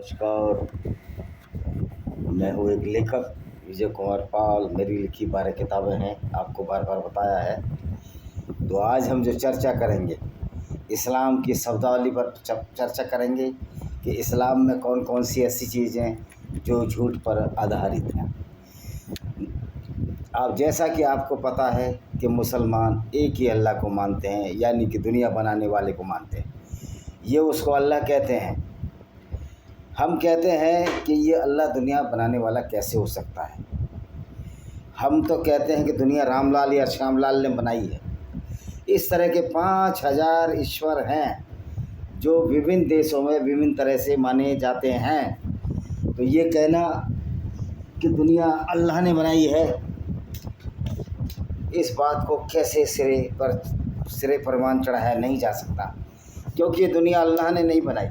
नमस्कार। मैं हूँ एक लेखक विजय कुमार पाल। मेरी लिखी 12 किताबें हैं, आपको बार बार बताया है। तो आज हम जो चर्चा करेंगे इस्लाम की शब्दावली पर चर्चा करेंगे कि इस्लाम में कौन कौन सी ऐसी चीज़ें जो झूठ पर आधारित हैं। अब जैसा कि आपको पता है कि मुसलमान एक ही अल्लाह को मानते हैं, यानी कि दुनिया बनाने वाले को मानते हैं। ये उसको अल्लाह कहते हैं। हम कहते हैं कि ये अल्लाह दुनिया बनाने वाला कैसे हो सकता है। हम तो कहते हैं कि दुनिया रामलाल या श्यामलाल ने बनाई है। इस तरह के 5000 ईश्वर हैं जो विभिन्न देशों में विभिन्न तरह से माने जाते हैं। तो ये कहना कि दुनिया अल्लाह ने बनाई है, इस बात को कैसे सिरे प्रमाण चढ़ाया नहीं जा सकता, क्योंकि ये दुनिया अल्लाह ने नहीं बनाई।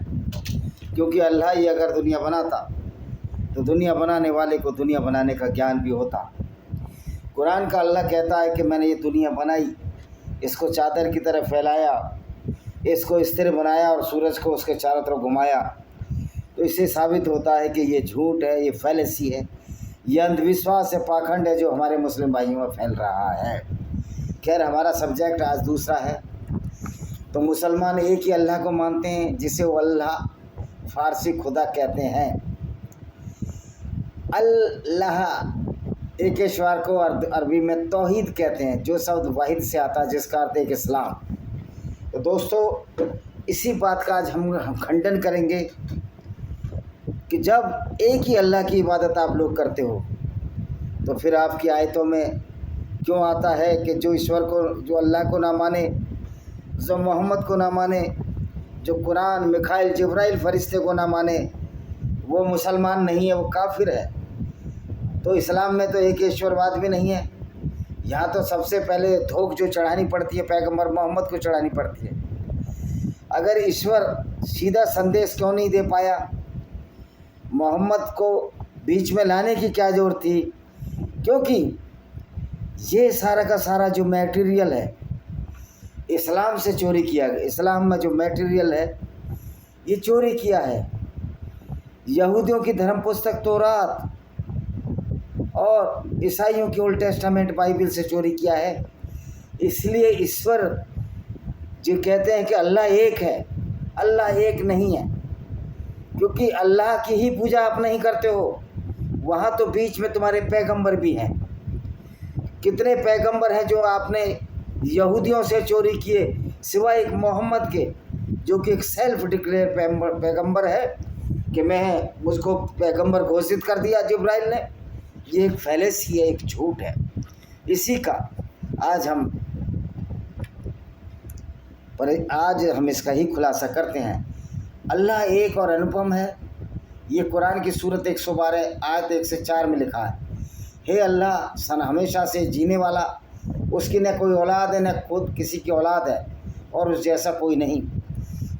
क्योंकि अल्लाह ही अगर दुनिया बनाता तो दुनिया बनाने वाले को दुनिया बनाने का ज्ञान भी होता। कुरान का अल्लाह कहता है कि मैंने ये दुनिया बनाई, इसको चादर की तरह फैलाया, इसको स्थिर बनाया और सूरज को उसके चारों तरफ घुमाया। तो इससे साबित होता है कि ये झूठ है, ये फैलेसी है, ये अंधविश्वास है, पाखंड है जो हमारे मुस्लिम भाइयों में फैल रहा है। खैर, हमारा सब्जेक्ट आज दूसरा है। तो मुसलमान एक ही अल्लाह को मानते हैं, जिसे वो अल्लाह फारसी खुदा कहते हैं। अल्लाह एक ईश्वर को अरबी में तौहीद कहते हैं, जो शब्द वाहिद से आता है, जिसका अर्थ एक इस्लाम। तो दोस्तों, इसी बात का आज हम खंडन करेंगे कि जब एक ही अल्लाह की इबादत आप लोग करते हो तो फिर आपकी आयतों में क्यों आता है कि जो ईश्वर को, जो अल्लाह को ना माने, जो मोहम्मद को ना माने, जो कुरान, मिखाइल, जिब्राइल फरिश्ते को ना माने, वो मुसलमान नहीं है, वो काफिर है। तो इस्लाम में तो एक ईश्वरवाद भी नहीं है। यहाँ तो सबसे पहले धोख जो चढ़ानी पड़ती है पैगंबर मोहम्मद को चढ़ानी पड़ती है। अगर ईश्वर सीधा संदेश क्यों नहीं दे पाया, मोहम्मद को बीच में लाने की क्या ज़रूरत थी? क्योंकि ये सारा का सारा जो मटेरियल है इस्लाम से चोरी किया गया। इस्लाम में जो मटेरियल है ये चोरी किया है। यहूदियों की धर्म पुस्तक तौरात और ईसाइयों की ओल्ड टेस्टामेंट बाइबल से चोरी किया है। इसलिए ईश्वर जो कहते हैं कि अल्लाह एक है, अल्लाह एक नहीं है, क्योंकि अल्लाह की ही पूजा आप नहीं करते हो। वहाँ तो बीच में तुम्हारे पैगंबर भी हैं। कितने पैगंबर हैं जो आपने यहूदियों से चोरी किए, सिवाय एक मोहम्मद के, जो कि एक सेल्फ डिक्लेयर पैगंबर है कि मुझको पैगंबर घोषित कर दिया जिब्राइल ने। ये एक फैलेसी है, एक झूठ है। इसी का आज हम इसका ही खुलासा करते हैं। अल्लाह एक और अनुपम है। ये कुरान की सूरत 112 आयत 1 से 4 में लिखा है, हे अल्लाह सन हमेशा से जीने वाला, उसकी न कोई औलाद है, न खुद किसी की औलाद है, और उस जैसा कोई नहीं।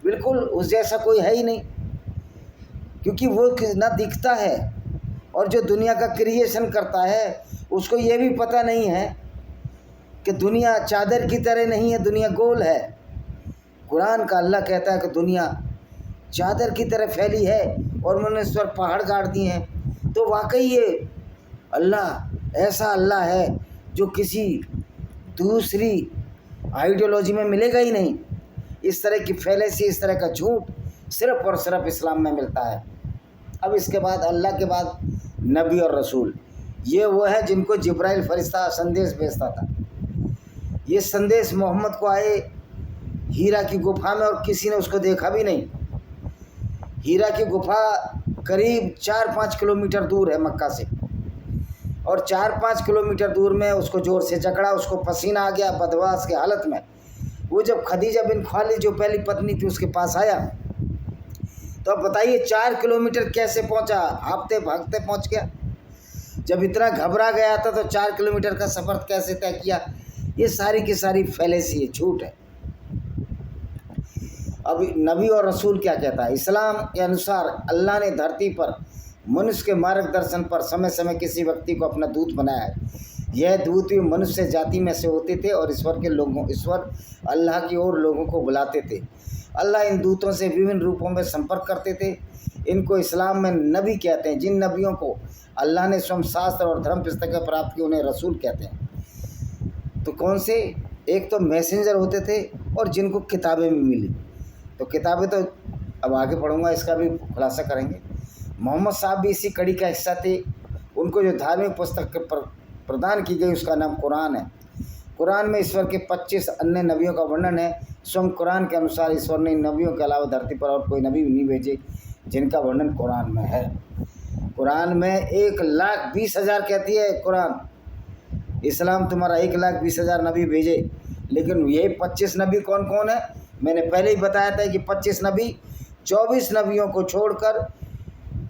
बिल्कुल उस जैसा कोई है ही नहीं, क्योंकि वो ना दिखता है। और जो दुनिया का क्रिएशन करता है उसको ये भी पता नहीं है कि दुनिया चादर की तरह नहीं है, दुनिया गोल है। कुरान का अल्लाह कहता है कि दुनिया चादर की तरह फैली है और उन्होंने इस पर पहाड़ गाड़ दिए हैं। तो वाकई ये अल्लाह ऐसा अल्लाह है जो किसी दूसरी आइडियोलॉजी में मिलेगा ही नहीं। इस तरह की फैलेसी, इस तरह का झूठ सिर्फ और सिर्फ इस्लाम में मिलता है। अब इसके बाद अल्लाह के बाद नबी और रसूल, ये वो है जिनको जिब्राइल फरिश्ता संदेश भेजता था। ये संदेश मोहम्मद को आए हीरा की गुफा में, और किसी ने उसको देखा भी नहीं। हीरा की गुफा करीब 4-5 किलोमीटर दूर है मक्का से, और 4-5 किलोमीटर दूर में उसको जोर से जकड़ा, उसको पसीना आ गया बदवास के हालत में। वो जब खदीजा बिन खालिद जो पहली पत्नी थी उसके पास आया, तो अब बताइए 4 किलोमीटर कैसे पहुंचा? भागते भागते पहुंच गया। जब इतना घबरा गया था तो 4 किलोमीटर का सफ़र कैसे तय किया? ये सारी की सारी फैलेसी है, झूठ है। अब नबी और रसूल क्या कहता है? इस्लाम के अनुसार अल्लाह ने धरती पर मनुष्य के मार्गदर्शन पर समय समय किसी व्यक्ति को अपना दूत बनाया है। यह दूत भी मनुष्य जाति में से होते थे और ईश्वर अल्लाह की ओर लोगों को बुलाते थे। अल्लाह इन दूतों से विभिन्न रूपों में संपर्क करते थे। इनको इस्लाम में नबी कहते हैं। जिन नबियों को अल्लाह ने स्वयं शास्त्र और धर्म पुस्तकें प्राप्त की उन्हें रसूल कहते हैं। तो कौन से? एक तो मैसेंजर होते थे और जिनको किताबें भी मिली। तो किताबें तो अब आगे पढ़ूंगा, इसका भी खुलासा करेंगे। मोहम्मद साहब भी इसी कड़ी का हिस्सा थे। उनको जो धार्मिक पुस्तक प्रदान की गई उसका नाम कुरान है। कुरान में ईश्वर के 25 अन्य नबियों का वर्णन है। स्वयं कुरान के अनुसार ईश्वर ने इन नबियों के अलावा धरती पर और कोई नबी नहीं भेजे जिनका वर्णन कुरान में है। कुरान में 1,20,000 कहती है कुरान। इस्लाम तुम्हारा 1,20,000 नबी भेजे, लेकिन ये 25 नबी कौन कौन है? मैंने पहले ही बताया था कि 25 नबी 24 नबियों को छोड़कर,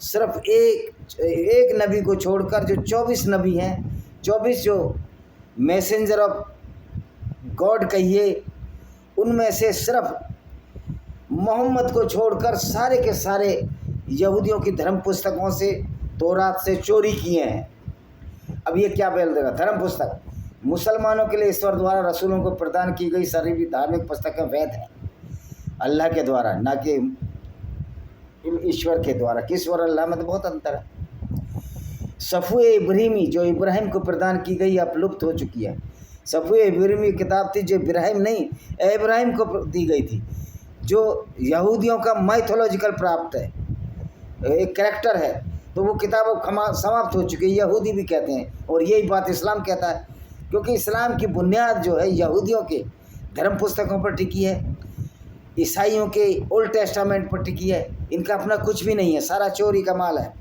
सिर्फ एक नबी को छोड़कर जो 24 नबी हैं, 24 जो मैसेंजर ऑफ गॉड कहिए, उनमें से सिर्फ मोहम्मद को छोड़कर सारे के सारे यहूदियों की धर्म पुस्तकों से, तौरात से चोरी किए हैं। अब ये क्या बोल देगा? धर्म पुस्तक मुसलमानों के लिए ईश्वर द्वारा रसूलों को प्रदान की गई सारी भी धार्मिक पुस्तकें वैध हैं अल्लाह के द्वारा, ना कि ईश्वर के द्वारा। ईश्वर अल्लाह में तो बहुत अंतर है। सफ़ुए इब्राहिमी जो इब्राहिम को प्रदान की गई अब लुप्त हो चुकी है। सफ़ुए इब्राहिमी किताब थी जो इब्राहिम नहीं इब्राहिम को दी गई थी, जो यहूदियों का माइथोलॉजिकल प्राप्त है, एक कैरेक्टर है। तो वो किताब अब समाप्त हो चुकी है, यहूदी भी कहते हैं। और यही बात इस्लाम कहता है, क्योंकि इस्लाम की बुनियाद जो है यहूदियों के धर्म पुस्तकों पर टिकी है, ईसाइयों के ओल्ड टेस्टामेंट पर टिकी है। इनका अपना कुछ भी नहीं है, सारा चोरी का माल है।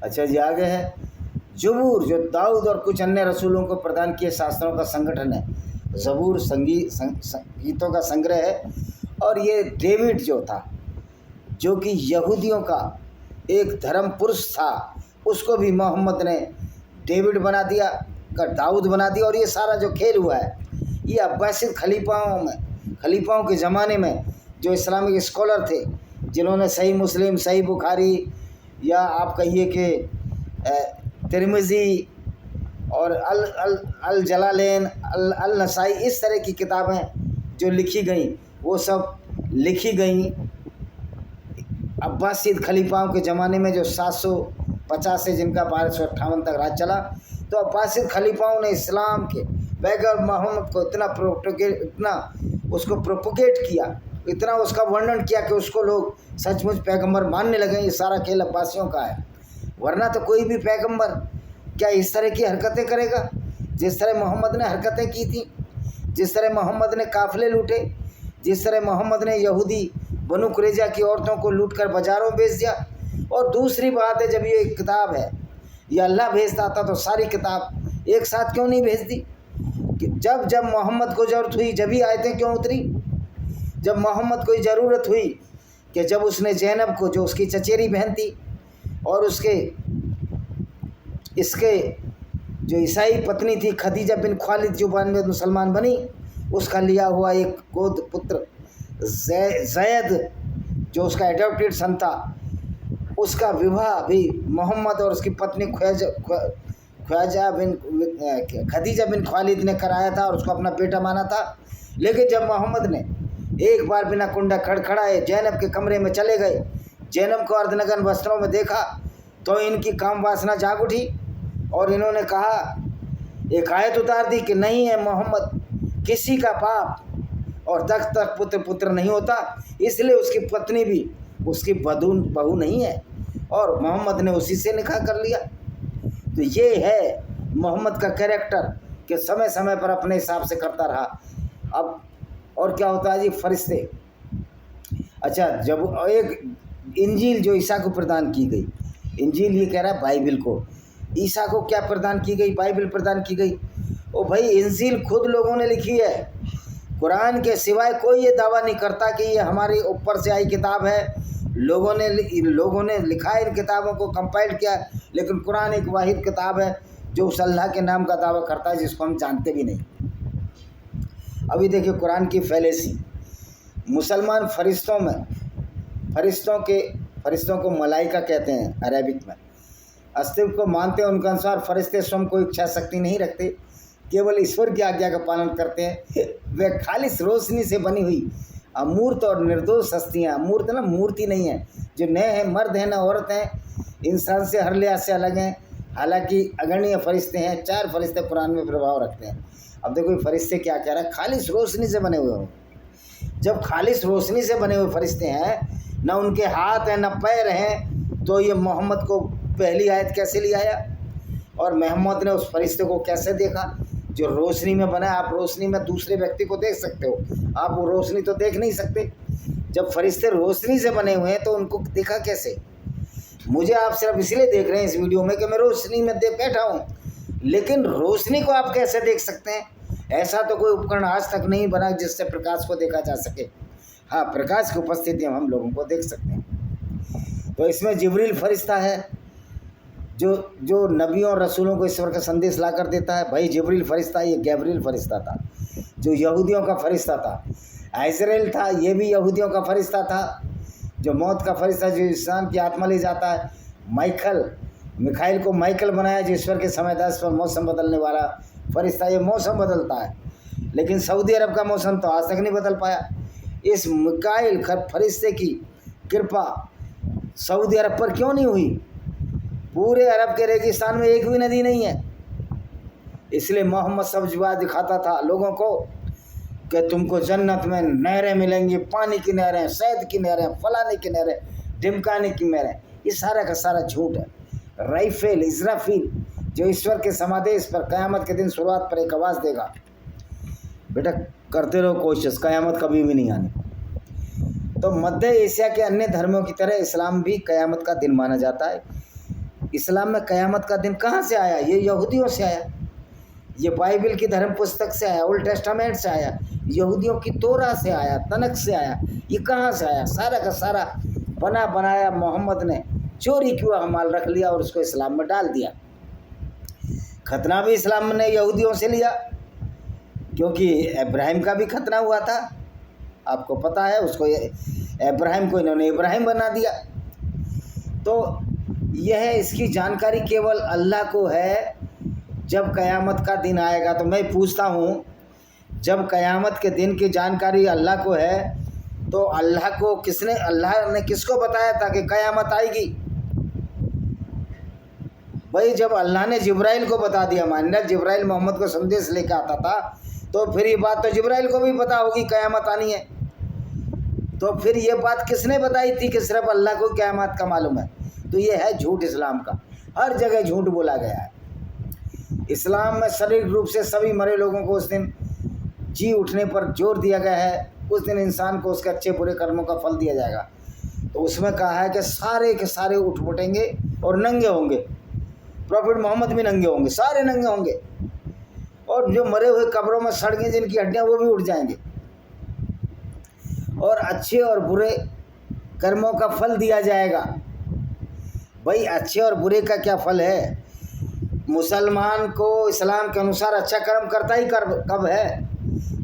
अच्छा जी, आगे है जबूर जो दाऊद और कुछ अन्य रसूलों को प्रदान किए शास्त्रों का संगठन है। जबूर संगीतों का संग्रह है। और ये डेविड जो था, जो कि यहूदियों का एक धर्म पुरुष था, उसको भी मोहम्मद ने डेविड बना दिया, का दाऊद बना दिया। और ये सारा जो खेल हुआ है ये अब्बासिद खलीफाओं के ज़माने में जो इस्लामिक स्कॉलर थे, जिन्होंने सही मुस्लिम, सही बुखारी, या आप कहिए कि तिरमिज़ी और अल जलालैन, अल नसाई, इस तरह की किताबें जो लिखी गई, वो सब लिखी गई अब्बासिद खलीफाओं के ज़माने में, जो 750 से जिनका 1258 तक राज चला। तो अब्बासिद खलीफाओं ने इस्लाम के पैगंबर मोहम्मद को इतना उसको प्रोपोगेट किया, इतना उसका वर्णन किया कि उसको लोग सचमुच पैगंबर मानने लगे। ये सारा खेल अब्बासियों का है। वरना तो कोई भी पैगंबर क्या इस तरह की हरकतें करेगा जिस तरह मोहम्मद ने हरकतें की थी, जिस तरह मोहम्मद ने काफ़िले लूटे, जिस तरह मोहम्मद ने यहूदी बनु कुरैज़ा की औरतों को लूटकर बाज़ारों में बेच दिया। और दूसरी बात है, जब ये किताब है ये अल्लाह भेजता था तो सारी किताब एक साथ क्यों नहीं भेज दी? जब जब मोहम्मद को ज़रूरत हुई जब ही आयतें क्यों उतरी? जब मोहम्मद को ज़रूरत हुई कि जब उसने ज़ैनब को, जो उसकी चचेरी बहन थी, और इसके जो ईसाई पत्नी थी खदीजा बिन खालिद, जो बाद में मुसलमान बनी, उसका लिया हुआ एक गोद पुत्र ज़ैद, जो उसका एडॉप्टेड सन था, उसका विवाह भी मोहम्मद और उसकी पत्नी खदीजा बिन खालिद ने कराया था और उसको अपना बेटा माना था। लेकिन जब मोहम्मद ने एक बार बिना कुंडा खड़खड़ाए ज़ैनब के कमरे में चले गए, ज़ैनब को अर्धनग्न वस्त्रों में देखा, तो इनकी काम वासना जाग उठी और इन्होंने कहा, एक आयत उतार दी कि नहीं है मोहम्मद किसी का बाप और तक पुत्र नहीं होता, इसलिए उसकी पत्नी भी उसकी बहू नहीं है, और मोहम्मद ने उसी से निकाह कर लिया। तो ये है मोहम्मद का कैरेक्टर कि समय समय पर अपने हिसाब से करता रहा। अब और क्या होता है जी, फरिश्ते। अच्छा, जब एक इंजील जो ईसा को प्रदान की गई, इंजील ये कह रहा है बाइबिल को, ईसा को क्या प्रदान की गई? बाइबिल प्रदान की गई। ओ भाई, इंजील खुद लोगों ने लिखी है। कुरान के सिवाय कोई ये दावा नहीं करता कि ये हमारी ऊपर से आई किताब है। लोगों ने लिखा है, इन किताबों को कंपाइल किया, लेकिन कुरान एक वाहिद किताब है जो उस अल्लाह के नाम का दावा करता है जिसको हम जानते भी नहीं। अभी देखिए कुरान की फैलेसी। मुसलमान फरिश्तों को मलाइका कहते हैं अरेबिक में। अस्तित्व को मानते हैं। उनके अनुसार फरिश्ते स्वयं कोई इच्छा शक्ति नहीं रखते, केवल ईश्वर की आज्ञा का पालन करते हैं। वह खालिस रोशनी से बनी हुई अमूर्त और निर्दोष हस्तियाँ, अमूर्त ना मूर्ति नहीं है, जो नए हैं, मर्द हैं ना औरत हैं, इंसान से हर लिहाज से अलग हैं, हालांकि अगणनीय फरिश्ते हैं। 4 फरिश्ते कुरान में प्रभाव रखते हैं। अब देखो फरिश्ते क्या कह रहा है, खालिस रोशनी से बने हुए हो। जब खालिस रोशनी से बने हुए फरिश्ते हैं, ना उनके हाथ हैं ना पैर हैं, तो ये मोहम्मद को पहली आयत कैसे ले आया? और मोहम्मद ने उस फरिश्ते को कैसे देखा जो रोशनी में बना है? आप रोशनी में दूसरे व्यक्ति को देख सकते हो, आप वो रोशनी तो देख नहीं सकते। जब फरिश्ते रोशनी से बने हुए हैं तो उनको देखा कैसे? मुझे आप सिर्फ इसलिए देख रहे हैं इस वीडियो में कि मैं रोशनी में देख बैठा हूँ, लेकिन रोशनी को आप कैसे देख सकते हैं? ऐसा तो कोई उपकरण आज तक नहीं बना जिससे प्रकाश को देखा जा सके। हाँ, प्रकाश की उपस्थिति में हम लोगों को देख सकते हैं। तो इसमें जिब्रील फरिश्ता है जो नबियों और रसूलों को ईश्वर का संदेश ला कर देता है। भाई जिब्रील फरिश्ता, ये गैब्रियल फरिश्ता था जो यहूदियों का फरिश्ता था। इज़राइल था, ये भी यहूदियों का फरिश्ता था, जो मौत का फरिश्ता, जो इंसान की आत्मा ले जाता है। मिखाइल को माइकल बनाया, जो ईश्वर के समयदास पर मौसम बदलने वाला फरिश्ता। ये मौसम बदलता है, लेकिन सऊदी अरब का मौसम तो आज तक नहीं बदल पाया। इस मिखाइल फरिश्ते की कृपा सऊदी अरब पर क्यों नहीं हुई? पूरे अरब के रेगिस्तान में एक भी नदी नहीं है। इसलिए मोहम्मद सब जुआ दिखाता था लोगों को कि तुमको जन्नत में नहरें मिलेंगी, पानी की नहरें, शहद की नहरें, फलाने की नहरें, ढिमकाने की नहरें। ये सारा का सारा झूठ है। राइफेल इज़राफील जो ईश्वर के समादेश पर क़यामत के दिन शुरुआत पर एक आवाज़ देगा, बेटा करते रहो कोशिश, क़यामत कभी भी नहीं आनी। तो मध्य एशिया के अन्य धर्मों की तरह इस्लाम भी क़यामत का दिन माना जाता है। इस्लाम में क़यामत का दिन कहाँ से आया? ये यहूदियों से आया, ये बाइबल की धर्म पुस्तक से आया, ओल्ड टेस्टामेंट से आया, यहूदियों की तोरा से आया, तनक से आया। ये कहाँ से आया? सारा का सारा बना बनाया मोहम्मद ने चोरी किया माल रख लिया और उसको इस्लाम में डाल दिया। खतना भी इस्लाम ने यहूदियों से लिया, क्योंकि इब्राहिम का भी खतना हुआ था, आपको पता है। उसको इब्राहिम को इन्होंने इब्राहिम बना दिया। तो यह इसकी जानकारी केवल अल्लाह को है। जब क़यामत का दिन आएगा, तो मैं पूछता हूँ, जब क़यामत के दिन की जानकारी अल्लाह को है, तो अल्लाह ने किसको बताया था कि क़यामत आएगी? भाई जब अल्लाह ने जिब्राइल को बता दिया, मान लिया जिब्राइल मोहम्मद को संदेश लेकर आता था, तो फिर ये बात तो जिब्राइल को भी पता होगी क़यामत आनी है। तो फिर ये बात किसने बताई थी कि सिर्फ अल्लाह को क़यामत का मालूम है? तो ये है झूठ इस्लाम का। हर जगह झूठ बोला गया है। इस्लाम में शारीरिक रूप से सभी मरे लोगों को उस दिन जी उठने पर जोर दिया गया है। उस दिन इंसान को उसके अच्छे बुरे कर्मों का फल दिया जाएगा। तो उसमें कहा है कि सारे के सारे उठ उठेंगे और नंगे होंगे। प्रॉफिट मोहम्मद भी नंगे होंगे, सारे नंगे होंगे, और जो मरे हुए कब्रों में सड़ गए जिनकी हड्डियाँ, वो भी उठ जाएंगे, और अच्छे और बुरे कर्मों का फल दिया जाएगा। भाई अच्छे और बुरे का क्या फल है? मुसलमान को इस्लाम के अनुसार अच्छा कर्म करता ही कब है?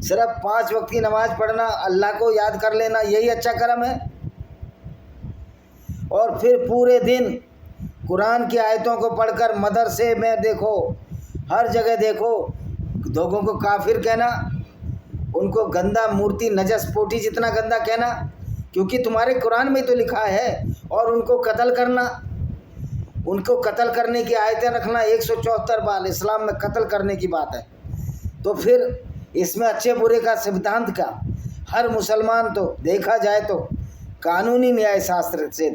सिर्फ 5 वक्त की नमाज पढ़ना, अल्लाह को याद कर लेना, यही अच्छा कर्म है। और फिर पूरे दिन कुरान की आयतों को पढ़कर मदरसे में देखो, हर जगह देखो, लोगों को काफिर कहना, उनको गंदा मूर्ति नजस पोटी जितना गंदा कहना, क्योंकि तुम्हारे कुरान में तो लिखा है, और उनको कत्ल करना, उनको कत्ल करने की आयतें रखना 174 बार इस्लाम में कत्ल करने की बात है। तो फिर इसमें अच्छे बुरे का सिद्धांत क्या? हर मुसलमान तो देखा जाए तो कानूनी न्याय शास्त्र से,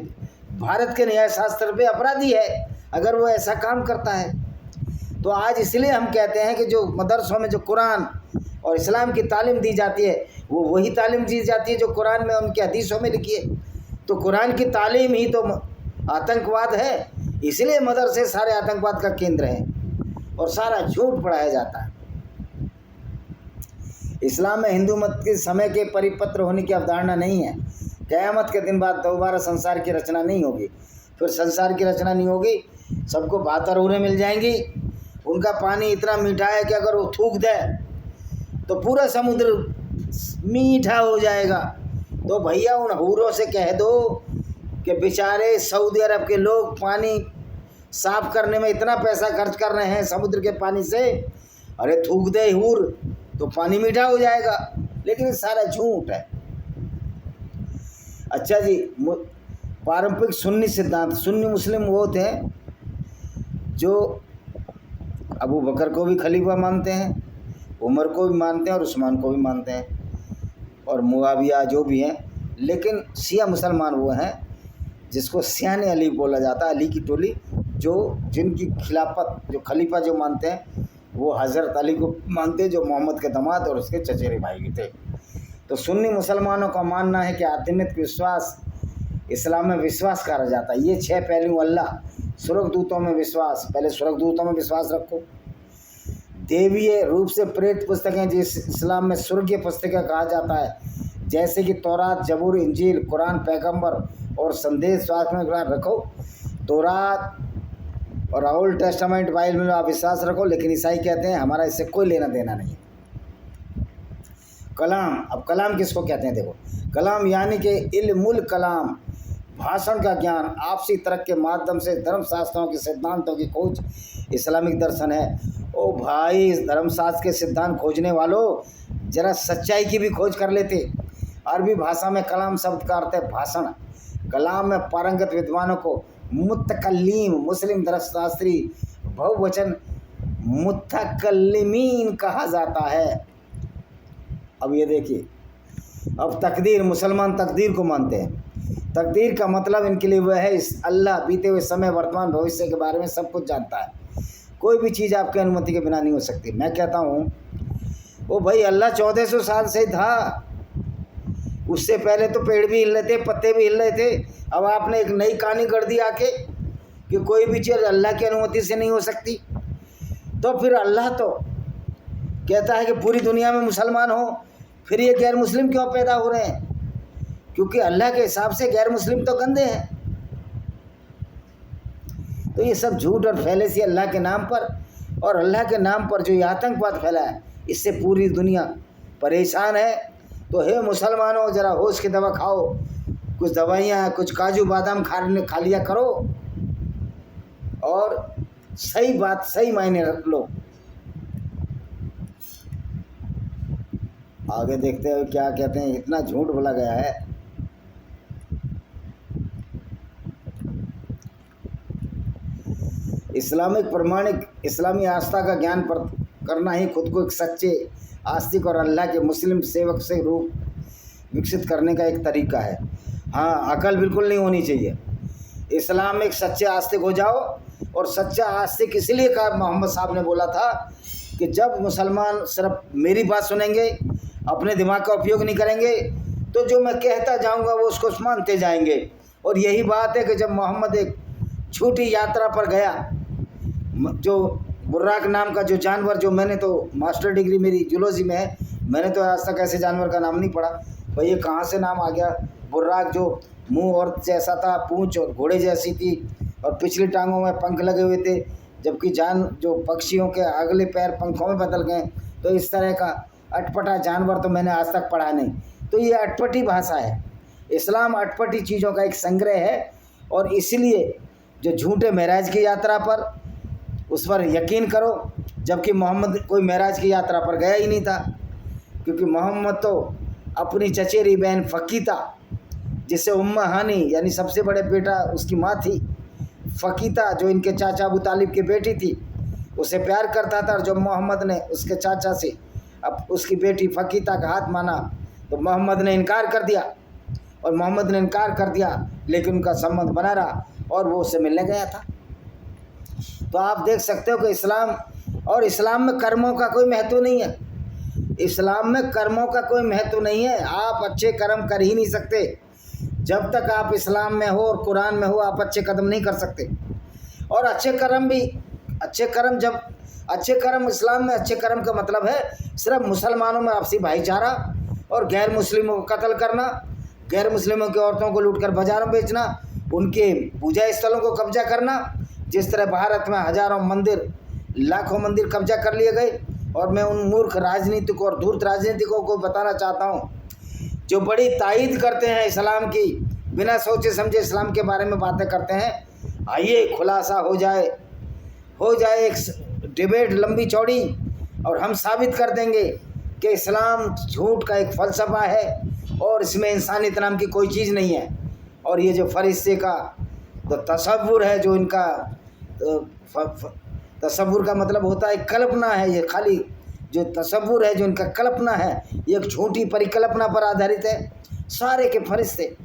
भारत के न्याय शास्त्र पे अपराधी है अगर वो ऐसा काम करता है। तो आज इसलिए हम कहते हैं कि जो मदरसों में जो कुरान और इस्लाम की तालीम दी जाती है, वो वही तालीम दी जाती है जो कुरान में उनके हदीसों में लिखी है। तो कुरान की तालीम ही तो आतंकवाद है, इसलिए मदरसे सारे आतंकवाद का केंद्र हैं और सारा झूठ पढ़ाया जाता है। इस्लाम में हिंदू मत के समय के परिपत्र होने की अवधारणा नहीं है। क़यामत के दिन बाद दोबारा संसार की रचना नहीं होगी। फिर संसार की रचना नहीं होगी, सबको भात और हूरें मिल जाएंगी। उनका पानी इतना मीठा है कि अगर वो थूक दे तो पूरा समुद्र मीठा हो जाएगा। तो भैया उन हूरों से कह दो कि बेचारे सऊदी अरब के लोग पानी साफ करने में इतना पैसा खर्च कर रहे हैं समुद्र के पानी से, अरे थूक दे हूर, तो पानी मीठा हो जाएगा, लेकिन ये सारा झूठ है। अच्छा जी, पारंपरिक सुन्नी सिद्धांत, सुन्नी मुस्लिम वो होते हैं जो अबू बकर को भी खलीफा मानते हैं, उमर को भी मानते हैं और उस्मान को भी मानते हैं, और मुआविया जो भी हैं। लेकिन शिया मुसलमान वो हैं जिसको सियाने अली बोला जाता है, अली की टोली, जो जिनकी खिलाफत, जो खलीफा जो मानते हैं वो हज़रत अली को मानते हैं, जो मोहम्मद के दामाद और उसके चचेरे भाई भी थे। तो सुन्नी मुसलमानों का मानना है कि आध्यात्मिक विश्वास इस्लाम में विश्वास कहा जाता है। ये 6 पहलू अल्लाह, स्वर्गदूतों में विश्वास, पहले स्वर्गदूतों में विश्वास रखो, देवीय रूप से प्रेरित पुस्तकें जिस इस्लाम में स्वर्गीय पुस्तकें कहा जाता है, जैसे कि तौरात, जबूर, इंजील, कुरान, पैगंबर और संदेश शास्त्र में रखो। तौरात और ओल्ड टेस्टामेंट बाइबल में आप विश्वास रखो, लेकिन ईसाई कहते हैं हमारा इससे कोई लेना देना नहीं है। कलाम, अब कलाम किसको कहते हैं? देखो, कलाम यानी कि इल्मुल कलाम, भाषण का ज्ञान, आपसी तर्क के माध्यम से धर्मशास्त्रों के सिद्धांतों की खोज इस्लामिक दर्शन है। ओ भाई, इस धर्मशास्त्र के सिद्धांत खोजने वालों, जरा सच्चाई की भी खोज कर लेते। अरबी भाषा में कलाम शब्द का अर्थ है भाषण। कलाम में पारंगत विद्वानों को मुतकल्लिम, मुस्लिम धर्मशास्त्री बहुवचन मुतकल्लिमीन कहा जाता है। अब ये देखिए, अब तकदीर, मुसलमान तकदीर को मानते हैं। तकदीर का मतलब इनके लिए वह है इस अल्लाह बीते हुए समय, वर्तमान, भविष्य के बारे में सब कुछ जानता है। कोई भी चीज़ आपकी अनुमति के बिना नहीं हो सकती। मैं कहता हूँ वो भाई अल्लाह 1400 साल से था, उससे पहले तो पेड़ भी हिल रहे थे, पत्ते भी हिल रहे थे। अब आपने एक नई कहानी कर दी आके कि कोई भी चीज़ अल्लाह की अनुमति से नहीं हो सकती। तो फिर अल्लाह तो कहता है कि पूरी दुनिया में मुसलमान हो, फिर ये गैर मुस्लिम क्यों पैदा हो रहे हैं? क्योंकि अल्लाह के हिसाब से गैर मुस्लिम तो गंदे हैं। तो ये सब झूठ और फैले सी अल्लाह के नाम पर, और अल्लाह के नाम पर जो ये आतंकवाद फैला है, इससे पूरी दुनिया परेशान है। तो हे मुसलमानों, ज़रा होश की दवा खाओ, कुछ दवाइयाँ, कुछ काजू बादाम खा लिया करो, और सही बात सही मायने रख लो। आगे देखते हैं क्या कहते हैं। इतना झूठ बोला गया है। इस्लामिक प्रमाणिक इस्लामी आस्था का ज्ञान करना ही खुद को एक सच्चे आस्तिक और अल्लाह के मुस्लिम सेवक से रूप विकसित करने का एक तरीका है। हाँ, अकल बिल्कुल नहीं होनी चाहिए। इस्लाम में एक सच्चे आस्तिक हो जाओ। और सच्चा आस्तिक इसलिए कहा, मोहम्मद साहब ने बोला था कि जब मुसलमान सिर्फ मेरी बात सुनेंगे, अपने दिमाग का उपयोग नहीं करेंगे, तो जो मैं कहता जाऊंगा वो उसको मानते जाएंगे। और यही बात है कि जब मोहम्मद एक छोटी यात्रा पर गया, जो बुर्राक नाम का जो जानवर, जो मैंने तो मास्टर डिग्री मेरी जूलॉजी में है, मैंने तो आज तक ऐसे जानवर का नाम नहीं पढ़ा भाई, ये कहाँ से नाम आ गया। बुर्राक जो मुंह और जैसा था, पूंछ और घोड़े जैसी थी, और पिछली टांगों में पंख लगे हुए थे, जबकि जान जो पक्षियों के अगले पैर पंखों में बदल गए। तो इस तरह का अटपटा जानवर तो मैंने आज तक पढ़ा नहीं। तो ये अटपटी भाषा है। इस्लाम अटपटी चीज़ों का एक संग्रह है। और इसलिए जो झूठे महराज की यात्रा पर, उस पर यकीन करो, जबकि मोहम्मद कोई महराज की यात्रा पर गया ही नहीं था। क्योंकि मोहम्मद तो अपनी चचेरी बहन फ़कीता, जिसे उम्मा हानी यानी सबसे बड़े बेटा उसकी माँ थी, फ़कीता जो इनके चाचा अबू तालिब की बेटी थी, उसे प्यार करता था। और जब मोहम्मद ने उसके चाचा से अब उसकी बेटी फ़कीता का हाथ माना, तो मोहम्मद ने इनकार कर दिया। और मोहम्मद ने इनकार कर दिया, लेकिन उनका संबंध बना रहा और वो उससे मिलने गया था। तो आप देख सकते हो कि इस्लाम में कर्मों का कोई महत्व नहीं है। इस्लाम में कर्मों का कोई महत्व नहीं है। आप अच्छे कर्म कर ही नहीं सकते। जब तक आप इस्लाम में हो और कुरान में हो, आप अच्छे कदम नहीं कर सकते। और अच्छे कर्म इस्लाम में अच्छे कर्म का मतलब है सिर्फ मुसलमानों में आपसी भाईचारा, और गैर मुस्लिमों को कत्ल करना, गैर मुस्लिमों की औरतों को लूटकर बाजारों बेचना, उनके पूजा स्थलों को कब्जा करना। जिस तरह भारत में हजारों मंदिर, लाखों मंदिर कब्जा कर लिए गए। और मैं उन मूर्ख राजनीतिकों और धूर्त राजनीतिकों को बताना चाहता हूँ जो बड़ी तायीद करते हैं इस्लाम की, बिना सोचे समझे इस्लाम के बारे में बातें करते हैं। आइए खुलासा हो जाए एक डिबेट लंबी चौड़ी, और हम साबित कर देंगे कि इस्लाम झूठ का एक फ़लसफ़ा है और इसमें इंसानियत नाम की कोई चीज़ नहीं है। और ये जो फरिश्ते का तो तसव्वुर है, जो इनका तसव्वुर का मतलब होता है कल्पना है, ये खाली जो तसव्वुर है, जो इनका कल्पना है, ये एक झूठी परिकल्पना पर आधारित है। सारे के फरिश्ते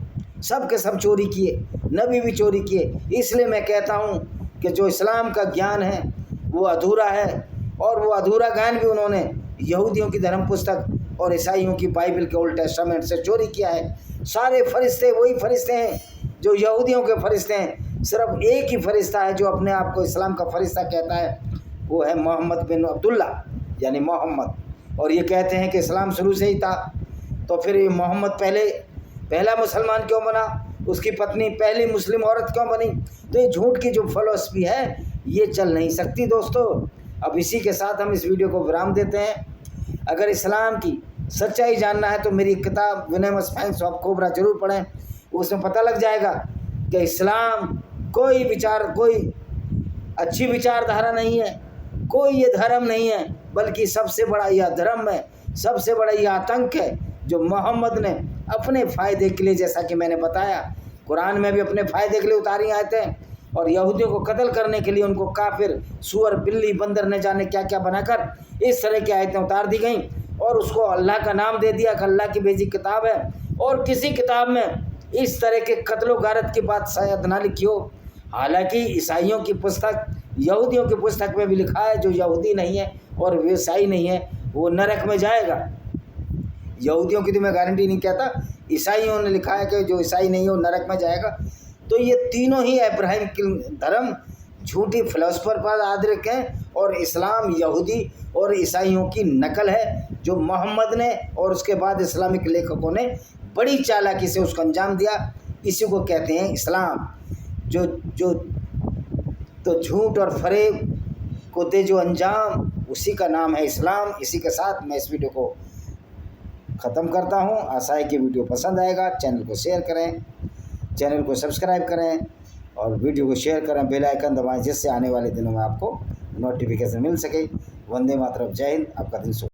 सब के सब चोरी किए, नबी भी चोरी किए। इसलिए मैं कहता हूँ कि जो इस्लाम का ज्ञान है वो अधूरा है, और वो अधूरा ज्ञान भी उन्होंने यहूदियों की धर्म पुस्तक और ईसाइयों की बाइबल के ओल्ड टेस्टामेंट से चोरी किया है। सारे फरिश्ते वही फरिश्ते हैं जो यहूदियों के फरिश्ते हैं। सिर्फ एक ही फरिश्ता है जो अपने आप को इस्लाम का फरिश्ता कहता है, वो है मोहम्मद बिन अब्दुल्ला यानी मोहम्मद। और ये कहते हैं कि इस्लाम शुरू से ही था। तो फिर ये मोहम्मद पहला मुसलमान क्यों बना, उसकी पत्नी पहली मुस्लिम औरत क्यों बनी? तो ये झूठ की जो फिलॉसफी है ये चल नहीं सकती दोस्तों। अब इसी के साथ हम इस वीडियो को विराम देते हैं। अगर इस्लाम की सच्चाई जानना है तो मेरी किताब विनयमस फैंक्स ऑफ कोबरा जरूर पढ़ें। उसमें पता लग जाएगा कि इस्लाम कोई अच्छी विचारधारा नहीं है, कोई ये धर्म नहीं है, बल्कि सबसे बड़ा यह धर्म है, सबसे बड़ा यह आतंक है जो मोहम्मद ने अपने फ़ायदे के लिए, जैसा कि मैंने बताया, कुरान में भी अपने फ़ायदे के लिए उतारी आयतें, और यहूदियों को कत्ल करने के लिए उनको काफिर, सुअर, बिल्ली, बंदर न जाने क्या क्या बनाकर इस तरह की आयतें उतार दी गई, और उसको अल्लाह का नाम दे दिया कि अल्लाह की भेजी किताब है। और किसी किताब में इस तरह के कत्लो गारत की बात शायद ना लिखी हो। हालांकि ईसाइयों की पुस्तक, यहूदियों की पुस्तक में भी लिखा है जो यहूदी नहीं है और वो ईसाई नहीं है वो नरक में जाएगा। यहूदियों की तो मैं गारंटी नहीं कहता, ईसाइयों ने लिखा है कि जो ईसाई नहीं है वो नरक में जाएगा। तो ये तीनों ही इब्राहिम के धर्म झूठी फिलोसफर पर आधारित हैं, और इस्लाम यहूदी और ईसाइयों की नकल है जो मोहम्मद ने और उसके बाद इस्लामिक लेखकों ने बड़ी चालाकी से उसको अंजाम दिया। इसी को कहते हैं इस्लाम। तो झूठ और फरेब को दे जो अंजाम, उसी का नाम है इस्लाम। इसी के साथ मैं इस वीडियो को ख़त्म करता हूँ। आशा है कि वीडियो पसंद आएगा। चैनल को शेयर करें, चैनल को सब्सक्राइब करें और वीडियो को शेयर करें, बेल आइकन दबाएं, जिससे आने वाले दिनों में आपको नोटिफिकेशन मिल सके। वंदे मातरम। जय हिंद। आपका दिन शुभ।